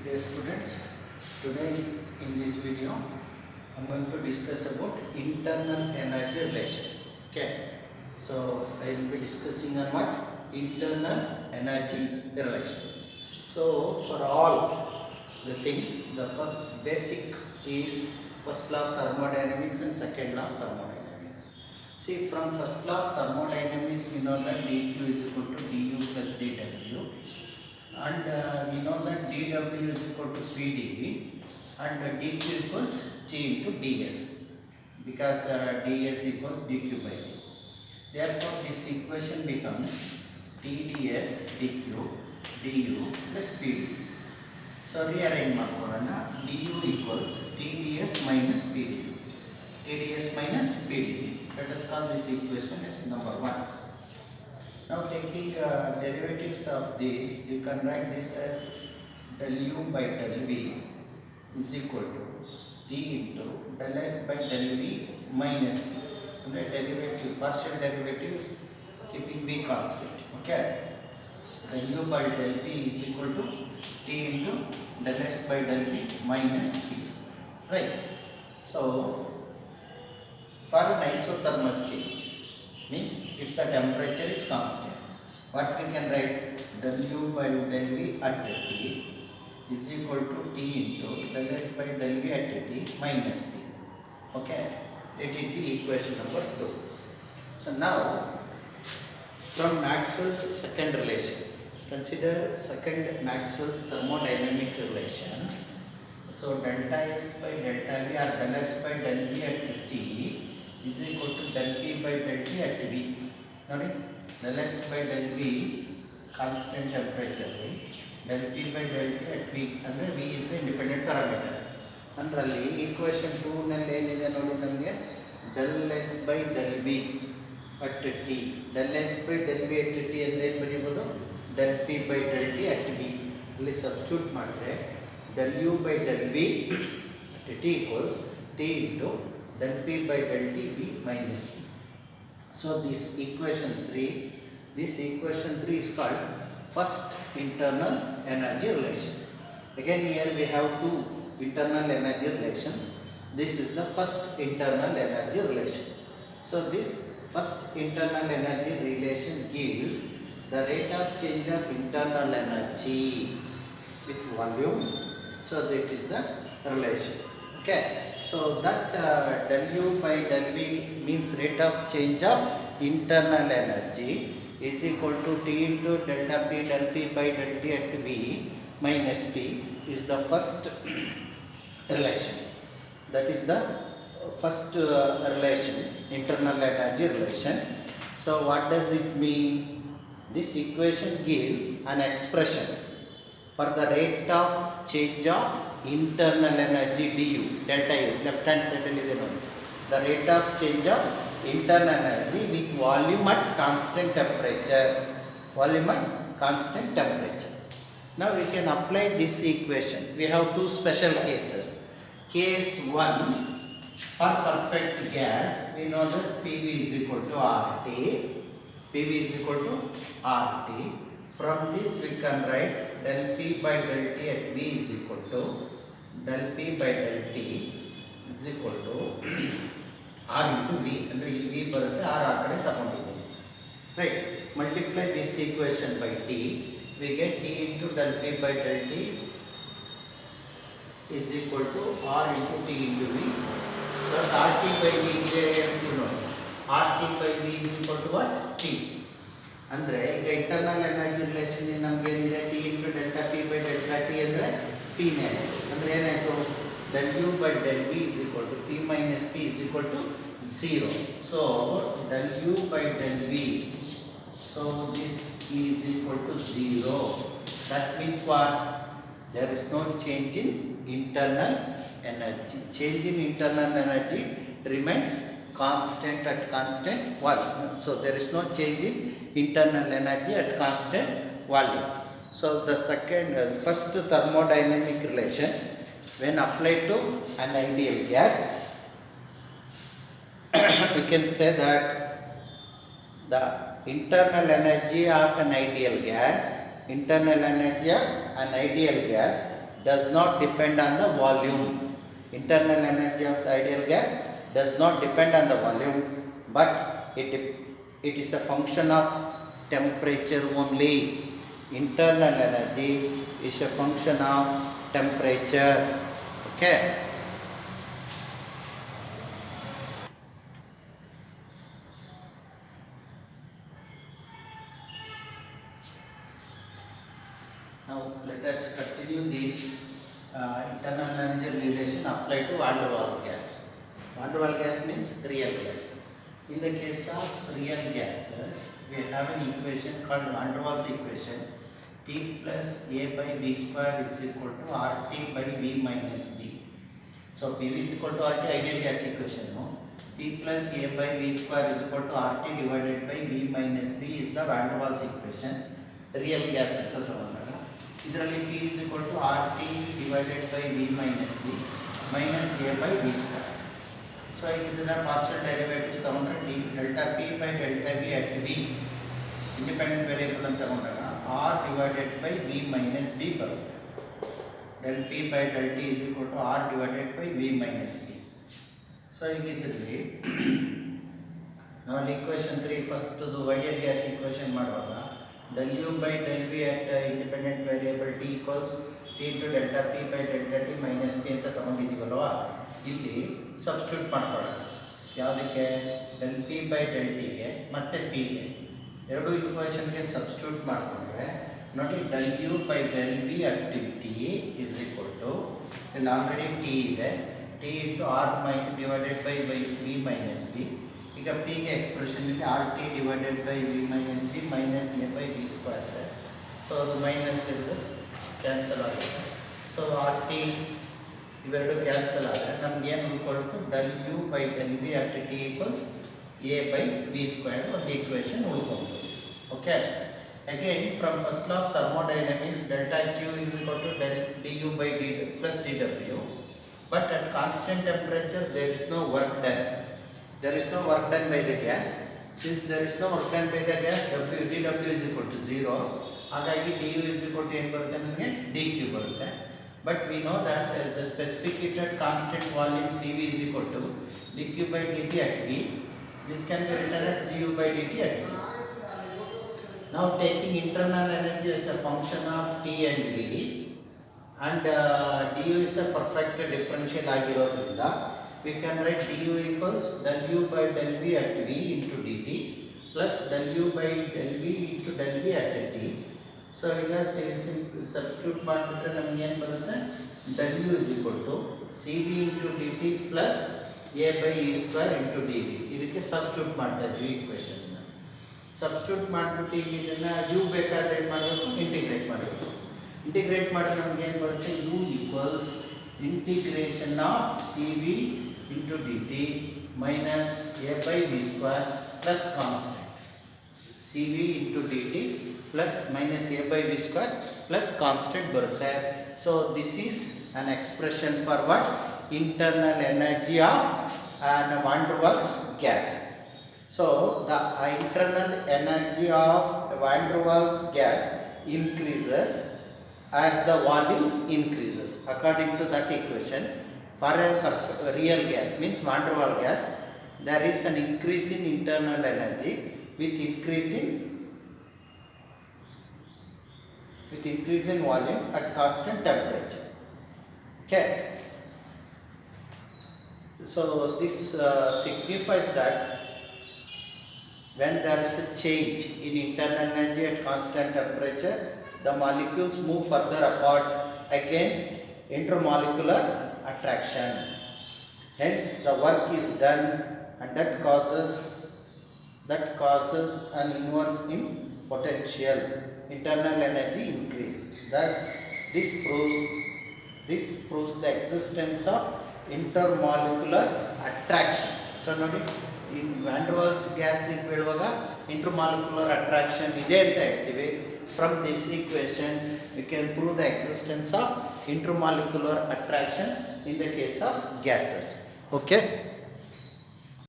Dear students, today in this video I am going to discuss about internal energy relation. Okay, so I will be discussing on what? Internal energy relation. So for all the things, the first basic is first law of thermodynamics and second law of thermodynamics. See, from first law of thermodynamics we know that dq is equal to du plus dw, and we know that dw is equal to pdv and dq equals t into ds, because ds equals dq by d. Therefore this equation becomes tds dq du plus pdv. So rearrange ಮಾಡ್ಕೊಳ್ಳೋಣ. du equals tds minus pdv. tds minus pdv. Let us call this equation as number 1. Now taking derivatives of this, you can write this as del u by del v is equal to d into del s by del v minus p. Derivative, partial derivatives keeping v constant. Okay. Del u by del v is equal to d into del s by del v minus p. Right. So for an isothermal change, means if the temperature is constant, what we can write? Del u by del v at t is equal to t into del s by del v at t minus p. Okay, let it be equation number 2. So now from Maxwell's second relation, consider second Maxwell's thermodynamic relation. So delta s by delta v or del s by del v at t is equal to del p by del t at v. Nodi, del s by del v constant temperature, del p by del t at v, ಅಂದರೆ v is the independent parameter. ಅದರಲ್ಲಿ equation 2 ನಲ್ಲಿ ಏನಿದೆ ನೋಡಿ, ನಮಗೆ del s by del v at t, del s by del v at t ಅಂದರೆ ಏನು ಬರೀಬಹುದು? del p by del t at v. ಇಲ್ಲಿ substitute ಮಾಡಿದ್ರೆ del u by del v at t equals t into del p by del t v minus p. So this equation 3 is called first internal energy relation. Again here we have two internal energy relations. This is the first internal energy relation. So this first internal energy relation gives the rate of change of internal energy with volume. So that is the relation. Okay. So that del u by del v means rate of change of internal energy is equal to t into delta p del p by del t at v minus p is the first relation. That is the first relation, internal energy relation. So what does it mean? This equation gives an expression for the rate of change of internal energy du, delta u, left hand side alli ide ನೋಡಿ, the rate of change of internal energy with volume at constant temperature. Now we can apply this equation. We have two special cases. Case 1, for perfect gas we know that PV is equal to RT. From this we can write del P by del T at V is equal to del P by del T is equal to R into V. ಅಂದರೆ ಇಲ್ಲಿ V ಬರುತ್ತೆ, R ಆ ಕಡೆ ತಗೊಂಡಿದ್ದೀನಿ. Right. Multiply this equation by T. We get T into del P by del T is equal to R into T into V. So RT by V ಇದೆ ಹೇಳ್ತೀವಿ ನೋಡಿ. RT by V is equal to what? T. ಅಂದರೆ ಈಗ internal energy relation ನಮಗೆ ಏನಿದೆ? T into delta P by delta T ಅಂದರೆ ಪಿನೇ. ಅಂದರೆ ಏನಾಯಿತು? del u by del v is equal to p minus p is equal to 0. So del u by del v, so this is equal to 0. That means what? There is no change in internal energy. Change in internal energy remains constant at constant volume. So there is no change in internal energy at constant volume. So the first thermodynamic relation, when applied to an ideal gas, we can say that the internal energy of an ideal gas does not depend on the volume. Internal energy of the ideal gas does not depend on the volume, but it is a function of temperature only. Internal energy is a function of temperature. Okay. Now let us continue this internal energy relation applied to van der Waals gas. Van der Waals gas means real gas. In the case of real gases, we have an equation called van der Waals equation. P plus A by V square is equal to RT by V minus B. So PV is equal to RT, ideal gas equation. No? P plus A by V square is equal to RT divided by V minus B is the van der Waals equation. Real gas anta ತಗೊಂಡಾಗ ಇದರಲ್ಲಿ P is equal to RT divided by V minus B minus A by V square. So ಇದನ್ನ partial derivatives ತಗೊಂಡ್ರೆ delta P by delta V at V independent variable ಅಂತ ತಗೊಂಡಾಗ R divided by V minus B ಬರುತ್ತೆ. Del P by del T is equal to R divided by V minus B. So ಇದರಲ್ಲಿ ನಾವು equation 3 first ideal gas equation ಮಾಡುವಾಗ del U by del V at independent variable T equals T into delta P by delta T minus P ಅಂತ ತಗೊಂಡಿದ್ದೀವಲ್ವಾ, ಇಲ್ಲಿ substitute ಮಾಡ್ಕೊಳ್ಳೋಣ. ಯಾವುದಕ್ಕೆ? del P by del T ಗೆ ಮತ್ತೆ P ಗೆ ಎರಡು ಇಕ್ವೇಷನ್ಗೆ substitute ಮಾಡಿಕೊಂಡ್ರೆ ನೋಡಿ del U by del V at T is equal to ಇಲ್ಲಿ ಆಲ್ರೆಡಿ T ಇದೆ, T into R divided by V minus B. ಈಗ P ಗೆ ಎಕ್ಸ್ಪ್ರೆಷನ್ ಇಲ್ಲಿ RT divided by V minus B minus A by V square ಇದೆ. So ಅದು minus ಇದು cancel ಆಗುತ್ತೆ. So RT ಇವೆರಡು ಕ್ಯಾನ್ಸಲ್ ಆದರೆ ನಮ್ಗೆ ಏನು ಉಳ್ಕೊಳ್ತು? del U by del V at T equals A by V square ಒಂದು ಈಕ್ವೇಷನ್ ಉಳ್ಕೊಳ್ತು. Okay. Again from first law of thermodynamics, delta Q is equal to del du by dt plus dw. But at constant temperature there is no work done. There is no work done by the gas. Since there is no work done by the gas, dw is equal to 0. ಹಾಗಾಗಿ du is equal to ಏನು ಬರುತ್ತೆ? ನಮಗೆ dq ಬರುತ್ತೆ. But we know that the specific heat at constant volume Cv is equal to dq by dt at V. This can be written as du by dt at V. Now taking internal energy as a function of T and V, and du is a perfect differential ಆಗಿರೋದ್ರಿಂದ we can write du equals del U by del V at V into dt plus del U by del V into del V at T. So ಈಗ substitute ಮಾಡಿಬಿಟ್ರೆ ನಮಗೆ ಏನು ಬರುತ್ತೆ? del U is equal to Cv into dt plus A by E square into dt. ಇದಕ್ಕೆ substitute ಮಾಡ್ತಾ ಇದ್ವಿ equation. Substitute ಮಾಡಿಬಿಟ್ಟು ಈಗ ಇದನ್ನು U ಬೇಕಾದ್ರೆ ಏನು ಮಾಡಬೇಕು? ಇಂಟಿಗ್ರೇಟ್ ಮಾಡಬೇಕು. ಇಂಟಿಗ್ರೇಟ್ ಮಾಡಿದ್ರೆ ನಮ್ಗೆ ಏನು ಬರುತ್ತೆ? U equals integration of Cv into dt minus A by V square plus constant. Cv into dt plus minus A by V square plus constant ಬರುತ್ತೆ. So this is an expression for what? Internal energy of an van der Waals gas. So the internal energy of van der Waals gas increases as the volume increases. According to that equation, for a real gas means van der Waals gas, there is an increase in internal energy with increase in volume at constant temperature. Okay. So this signifies that when there is a change in internal energy at constant temperature, the molecules move further apart against intermolecular attraction. Hence the work is done, and that causes an inverse in potential. Internal energy increase. Thus this proves the existence of intermolecular attraction. So ನೋಡಿ in van der Waals gas ಹೇಳುವಾಗ intermolecular attraction ಇದೆ ಅಂತ ಹೇಳ್ತೀವಿ. From this equation we can prove the existence of intermolecular attraction in the case of gases. Okay.